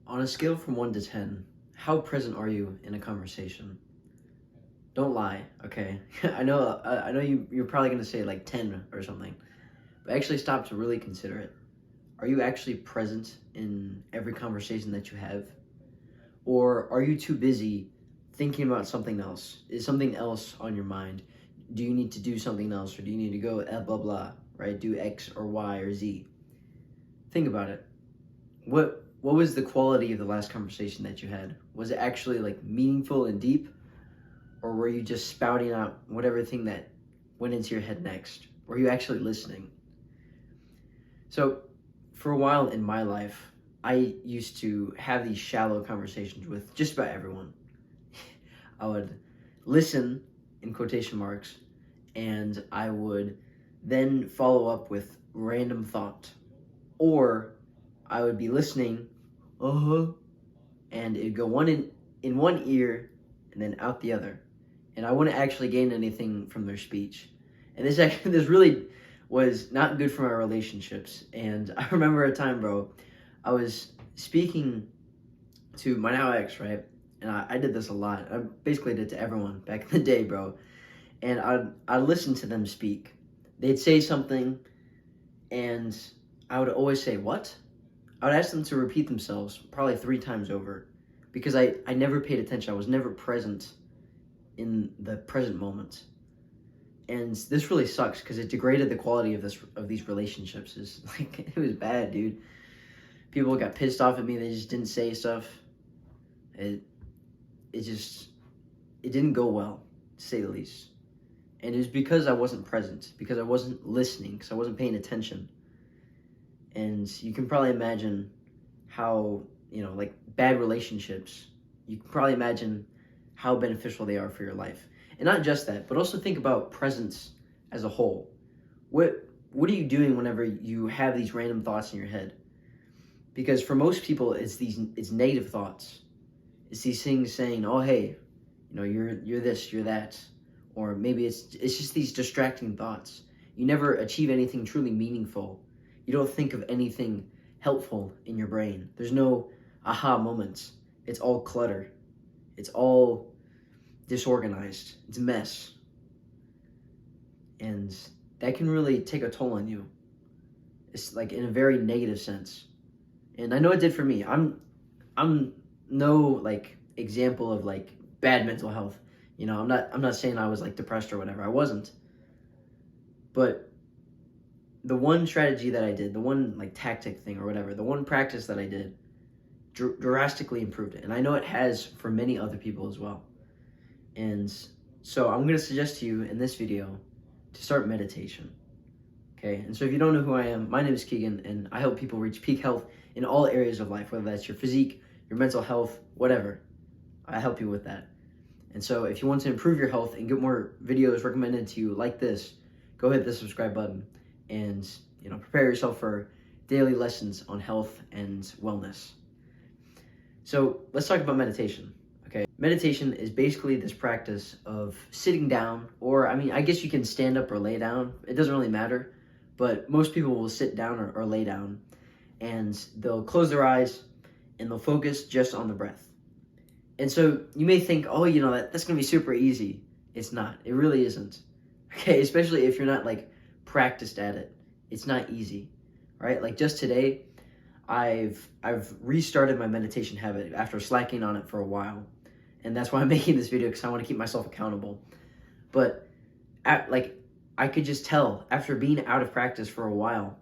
On a scale from 1 to 10, how present are you in a conversation? Don't lie, okay? I know you're probably going to say like 10 or something, but actually stop to really consider it. Are you actually present in every conversation that you have? Or are you too busy thinking about something else? Is something else on your mind? Do you need to do something else, or do you need to go blah blah, right? Do X or Y or Z? Think about it. What was the quality of the last conversation that you had? Was it actually like meaningful and deep, or were you just spouting out whatever thing that went into your head next? Were you actually listening? So, for a while in my life, I used to have these shallow conversations with just about everyone. I would listen in quotation marks, and I would then follow up with random thought, or I would be listening, and it'd go in one ear and then out the other, and I wouldn't actually gain anything from their speech. And this really was not good for my relationships. And I remember a time, bro, I was speaking to my now ex, right? And I did this a lot. I basically did to everyone back in the day, bro. And I'd listen to them speak. They'd say something, and I would always say, "What?" I would ask them to repeat themselves probably 3 times over, because I never paid attention. I was never present in the present moment. And this really sucks because it degraded the quality of these relationships. Is like, it was bad, dude. People got pissed off at me. They just didn't say stuff. It it didn't go well, to say the least. And it was because I wasn't present, because I wasn't listening, because I wasn't paying attention. And you can probably imagine how, like bad relationships, you can probably imagine how beneficial they are for your life. And not just that, but also think about presence as a whole. What are you doing whenever you have these random thoughts in your head? Because for most people, it's negative thoughts. It's these things saying, "Oh, hey, you're this, you're that," or maybe it's just these distracting thoughts. You never achieve anything truly meaningful. You don't think of anything helpful in your brain. There's no aha moments. It's all clutter. It's all disorganized. It's a mess. And that can really take a toll on you. It's like in a very negative sense. And I know it did for me. I'm no like example of like bad mental health. I'm not saying I was like depressed or whatever. I wasn't. But the one strategy that I did, the one like tactic thing or whatever, the one practice that I did drastically improved it. And I know it has for many other people as well. And so I'm going to suggest to you in this video to start meditation. Okay? And so if you don't know who I am, my name is Keegan, and I help people reach peak health in all areas of life, whether that's your physique, your mental health, whatever. I help you with that. And so if you want to improve your health and get more videos recommended to you like this, go hit the subscribe button and prepare yourself for daily lessons on health and wellness. So let's talk about meditation. Okay, meditation is basically this practice of sitting down, or I guess you can stand up or lay down. It doesn't really matter, but most people will sit down or lay down, and they'll close their eyes and they'll focus just on the breath. And so you may think, oh, that's going to be super easy. It's not. It really isn't. Okay, especially if you're not like practiced at it. It's not easy, right? Like just today, I've restarted my meditation habit after slacking on it for a while. And that's why I'm making this video, because I want to keep myself accountable. But I could just tell after being out of practice for a while,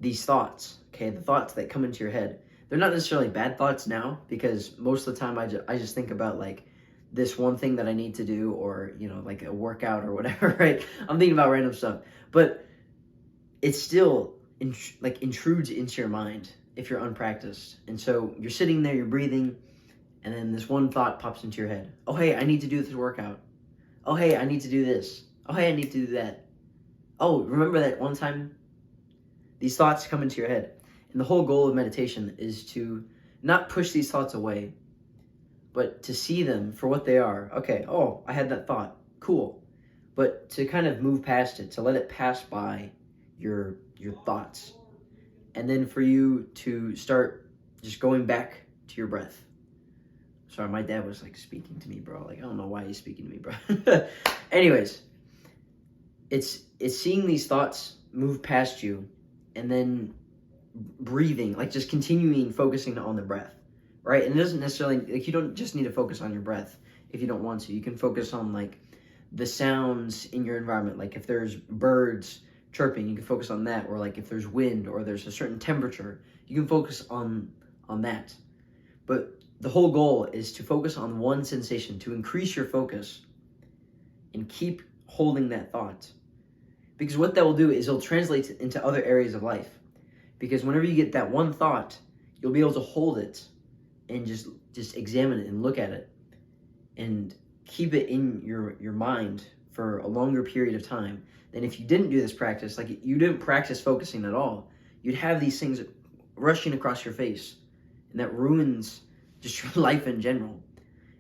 these thoughts, okay, the thoughts that come into your head, they're not necessarily bad thoughts now, because most of the time I just think about like this one thing that I need to do, or like a workout or whatever, right? I'm thinking about random stuff, but it still intrudes into your mind if you're unpracticed. And so you're sitting there, you're breathing, and then this one thought pops into your head. Oh, hey, I need to do this workout. Oh, hey, I need to do this. Oh, hey, I need to do that. Oh, remember that one time? These thoughts come into your head. And the whole goal of meditation is to not push these thoughts away, but to see them for what they are. Okay, oh, I had that thought. Cool. But to kind of move past it, to let it pass by your thoughts. And then for you to start just going back to your breath. Sorry, my dad was like speaking to me, bro. Like, I don't know why he's speaking to me, bro. Anyways, it's seeing these thoughts move past you and then breathing, like just continuing focusing on the breath, right? And it doesn't necessarily, like, you don't just need to focus on your breath if you don't want to. You can focus on like the sounds in your environment. Like if there's birds chirping, you can focus on that. Or like if there's wind or there's a certain temperature, you can focus on that. But the whole goal is to focus on one sensation, to increase your focus and keep holding that thought. Because what that will do is it'll translate into other areas of life. Because whenever you get that one thought, you'll be able to hold it and just examine it and look at it and keep it in your mind for a longer period of time than if you didn't do this practice. Like, you didn't practice focusing at all. You'd have these things rushing across your face, and that ruins just your life in general.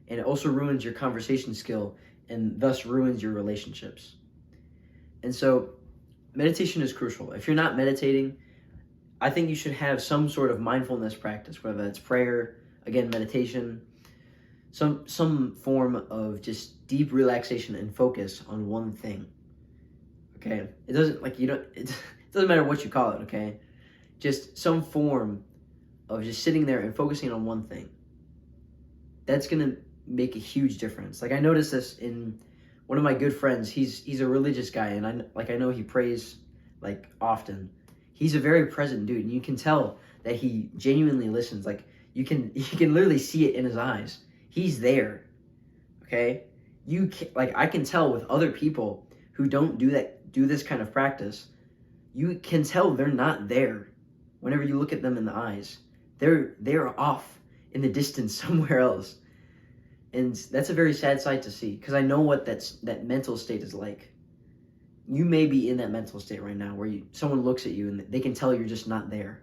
And it also ruins your conversation skill and thus ruins your relationships. And so meditation is crucial. If you're not meditating, I think you should have some sort of mindfulness practice, whether that's prayer, again, meditation, some form of just deep relaxation and focus on one thing. Okay? It doesn't, like, it doesn't matter what you call it, okay? Just some form of just sitting there and focusing on one thing. That's going to make a huge difference. Like, I noticed this in one of my good friends. He's a religious guy, and I know he prays like often. He's a very present dude, and you can tell that he genuinely listens. Like, you can literally see it in his eyes. He's there. Okay? I can tell with other people who don't do this kind of practice, you can tell they're not there. Whenever you look at them in the eyes, they're off in the distance somewhere else. And that's a very sad sight to see, because I know what that mental state is like. You may be in that mental state right now where someone looks at you and they can tell you're just not there.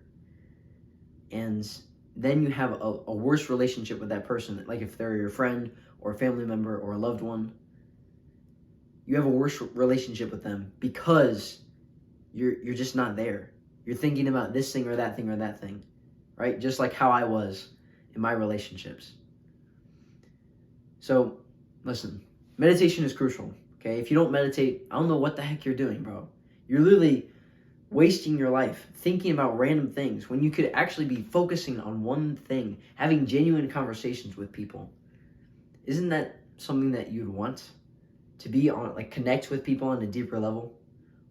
And then you have a worse relationship with that person. Like if they're your friend or a family member or a loved one, you have a worse relationship with them because you're just not there. You're thinking about this thing or that thing or that thing, right? Just like how I was in my relationships. So, listen, meditation is crucial, okay? If you don't meditate, I don't know what the heck you're doing, bro. You're literally wasting your life thinking about random things when you could actually be focusing on one thing, having genuine conversations with people. Isn't that something that you'd want? To be on, like, connect with people on a deeper level?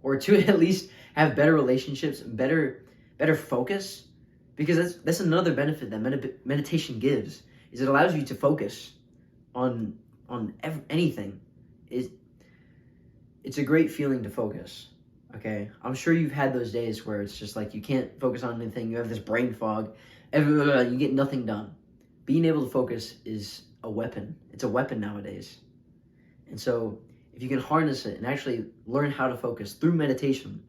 Or to at least have better relationships, better focus? Because that's another benefit that meditation gives, is it allows you to focus on anything. It's a great feeling to focus. Okay, I'm sure you've had those days where it's just like you can't focus on anything. You have this brain fog. You get nothing done. Being able to focus is a weapon. It's a weapon nowadays. And so if you can harness it and actually learn how to focus through meditation,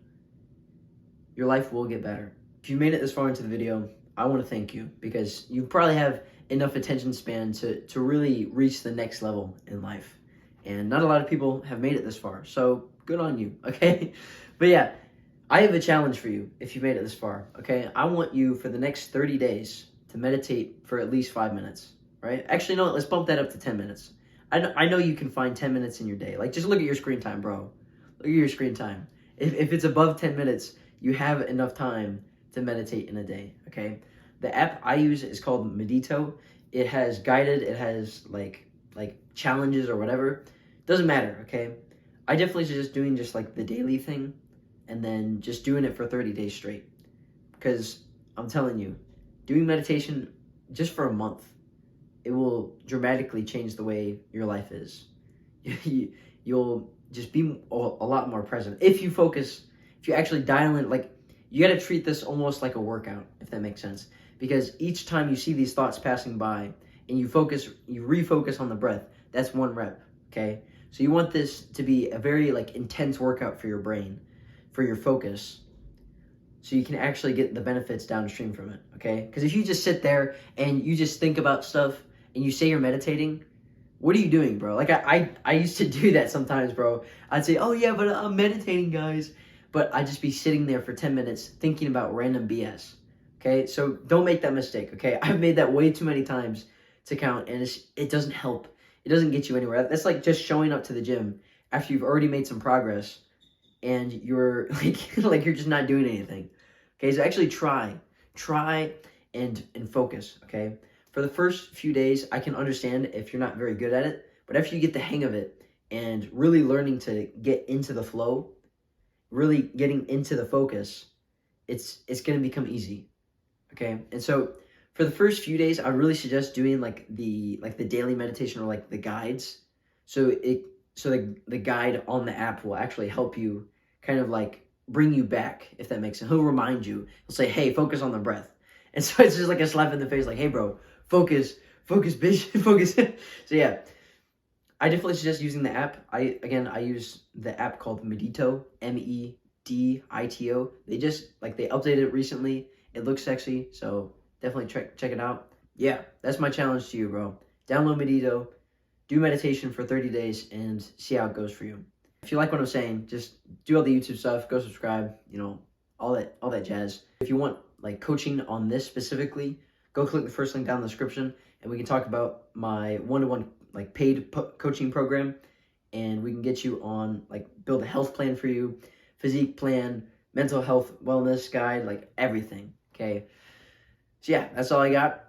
your life will get better. If you made it this far into the video, I want to thank you, because you probably have enough attention span to really reach the next level in life. And not a lot of people have made it this far, so good on you, okay? But yeah, I have a challenge for you if you made it this far, okay? I want you for the next 30 days to meditate for at least 5 minutes, right? Actually, no, let's bump that up to 10 minutes. I know you can find 10 minutes in your day. Like, just look at your screen time, bro. Look at your screen time. If it's above 10 minutes, you have enough time to meditate in a day, okay? The app I use is called Medito. It has guided, it has like challenges or whatever. Doesn't matter, okay? I definitely suggest doing just like the daily thing and then just doing it for 30 days straight. Because I'm telling you, doing meditation just for a month, it will dramatically change the way your life is. You'll just be a lot more present. If you focus, if you actually dial in, like, you got to treat this almost like a workout, if that makes sense. Because each time you see these thoughts passing by and you refocus on the breath, that's one rep, okay? So you want this to be a very like intense workout for your brain, for your focus, so you can actually get the benefits downstream from it, okay? Because if you just sit there and you just think about stuff and you say you're meditating, what are you doing, bro? Like, I used to do that sometimes, bro. I'd say, oh yeah, but I'm meditating, guys. But I'd just be sitting there for 10 minutes thinking about random BS, Okay, so don't make that mistake. Okay, I've made that way too many times to count, and it doesn't help. It doesn't get you anywhere. That's like just showing up to the gym after you've already made some progress, and you're like you're just not doing anything. Okay, so actually try and focus. Okay, for the first few days, I can understand if you're not very good at it, but after you get the hang of it and really learning to get into the flow, really getting into the focus, it's gonna become easy. Okay, and so for the first few days, I really suggest doing like the daily meditation or like the guides. So the guide on the app will actually help you kind of like bring you back, if that makes sense. He'll remind you. He'll say, "Hey, focus on the breath," and so it's just like a slap in the face, like, "Hey, bro, focus, bitch, focus." So yeah, I definitely suggest using the app. I use the app called Medito, Medito. They updated it recently. It looks sexy, so definitely check it out. Yeah, that's my challenge to you, bro. Download Medito, do meditation for 30 days, and see how it goes for you. If you like what I'm saying, just do all the YouTube stuff, go subscribe, all that jazz. If you want like coaching on this specifically, go click the first link down in the description, and we can talk about my one-to-one like paid coaching program, and we can get you on like build a health plan for you, physique plan, mental health wellness guide, like everything. Okay, so yeah, that's all I got.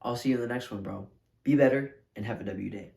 I'll see you in the next one, bro. Be better and have a W day.